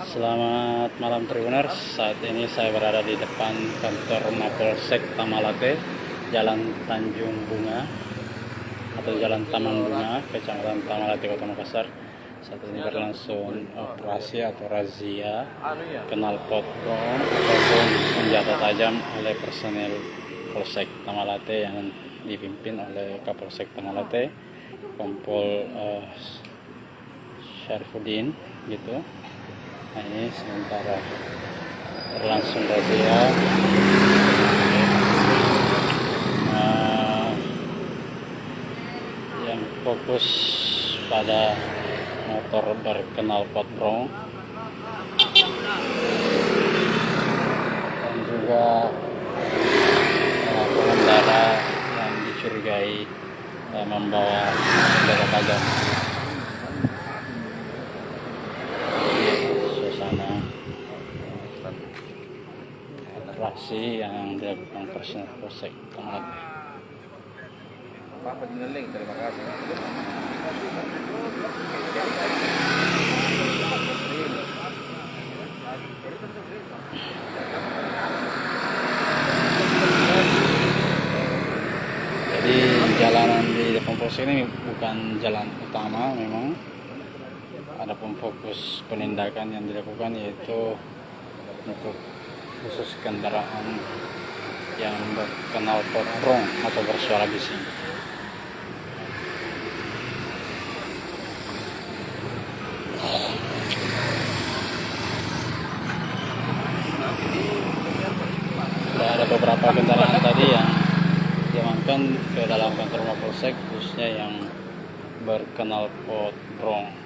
Selamat malam Tribuners. Saat ini saya berada di depan kantor Mapolsek Tamalate, Jalan Tanjung Bunga atau Jalan Taman Bunga, Kecamatan Tamalate, Kota Makassar. Saat ini berlangsung operasi atau razia knalpot bom ataupun senjata tajam oleh personel Polsek Tamalate yang dipimpin oleh Kapolsek Tamalate, Kompol Syarifuddin gitu. Nah, ini sementara berlangsung razia. Yang fokus pada motor berknalpot brong dan juga pengendara yang dicurigai membawa senjata tajam. Operasi yang dilakukan personel Polsek Tamalate. Pak Penyeling, terima kasih. Jadi jalanan di depan Polsek ini bukan jalan utama, memang ada fokus penindakan yang dilakukan, yaitu untuk khusus kendaraan yang berknalpot brong atau bersuara bising. Ada beberapa kendaraan tadi yang diamankan ke dalam kantor Mapolsek, khususnya yang berknalpot brong.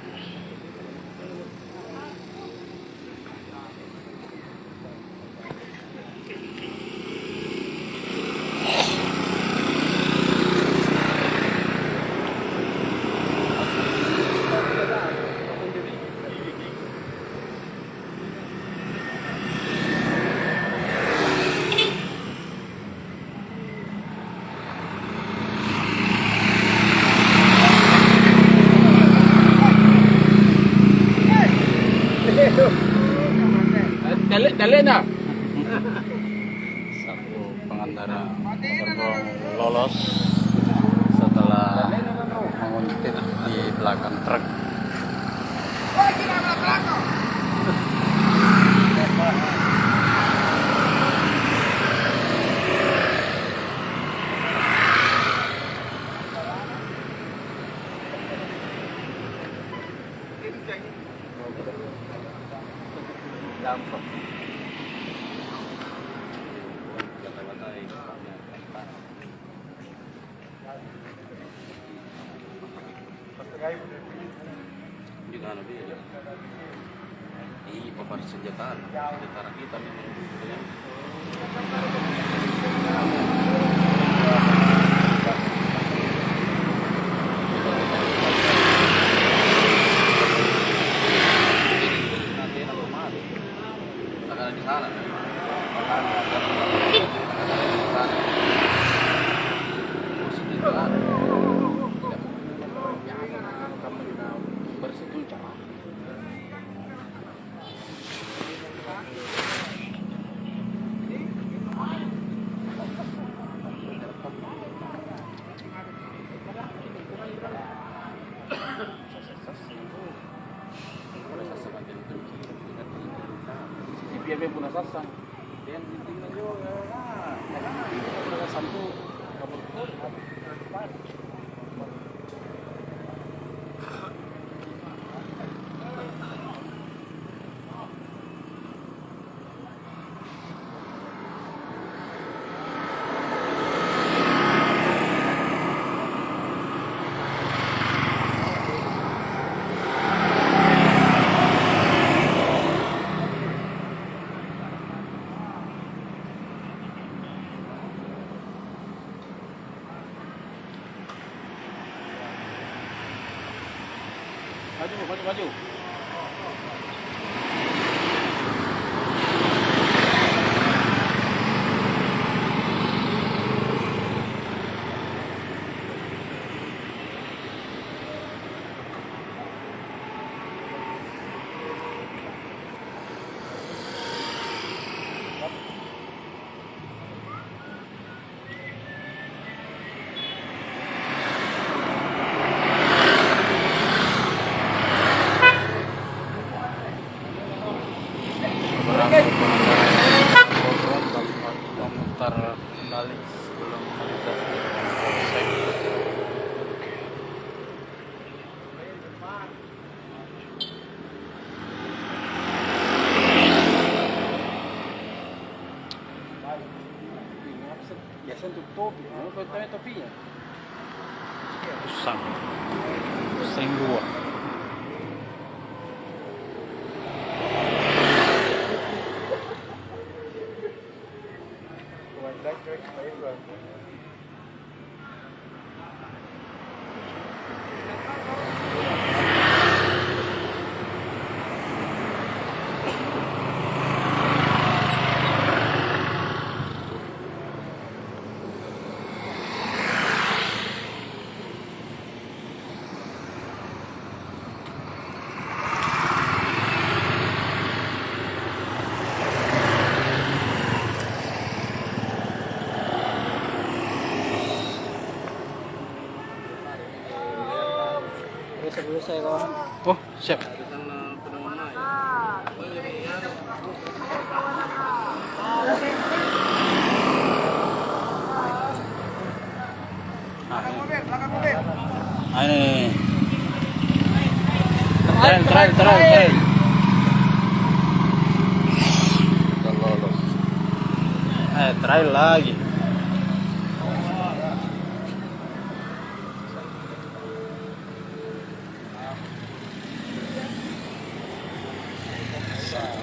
Dali na. Satu pengendara motor brong lolos setelah menguntit di belakang truk. Juga lebih ya. Ini papar senjata kita memang. Di sana. Biar punya sasang, dan tinggal juga. Karena satu kabur. Maju. Melintas di depan polsek. Biasa untuk topi, kalau tanya topinya. Pusang. Pusing dua. Dulu saya kawan. Oh, siap. Ini. Trail. Trail lagi.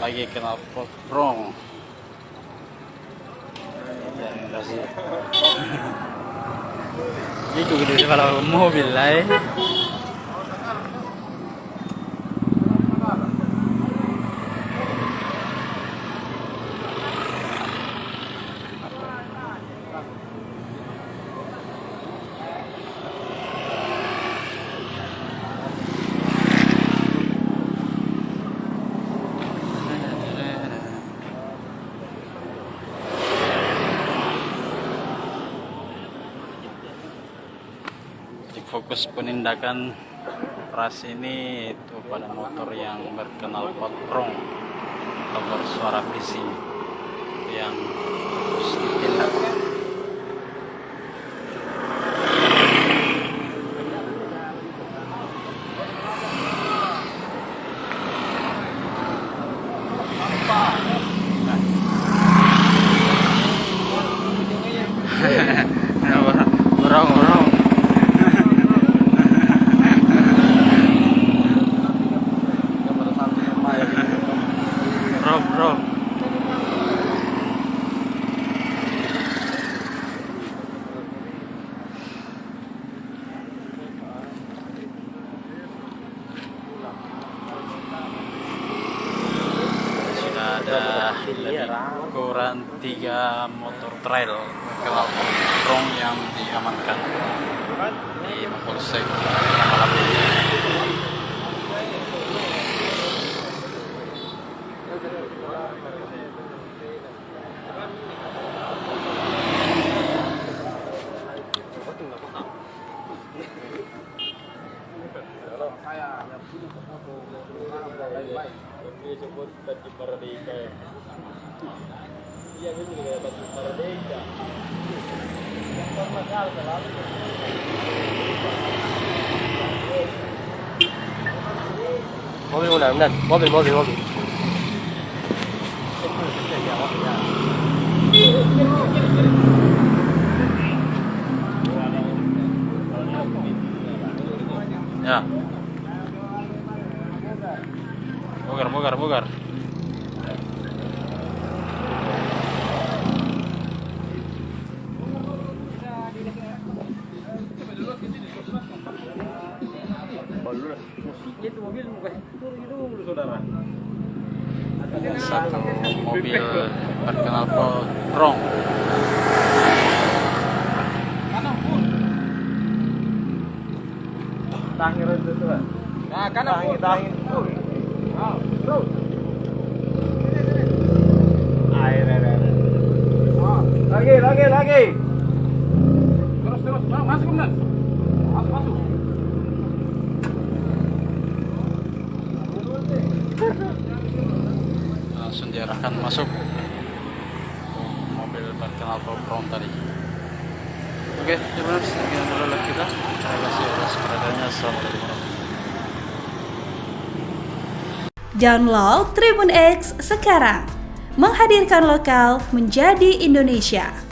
Lagi kenal pot brong. Jangan kasih. Itu gede kalau mobil lah. Fokus penindakan ras ini itu pada motor yang berkenal pot brong atau bersuara bising yang harus ditindak. Brong. Bro. Sudah ada lebih kurang 3 motor trail kenal brong yang diamankan di Mapolsek Tamalate. Disebut baju merdeka. Iya betul ya, baju merdeka. Yang mahal selalu. Mobil benar. Mobil. Ya. Bugar. Satu mobil berkenal pot brong. Tangir itu tuh. Nah, kanan tangir full. Bro. Lagi. Terus. Masuk benar. Masuk. Langsung diarahkan masuk mobil berkenal pot brong tadi. Oke, Tribuners, sekian dulu live kita. Terima kasih atas perhatiannya. Assalamualaikum warahmatullahi wabarakatuh. Download Tribun X sekarang. Menghadirkan lokal menjadi Indonesia.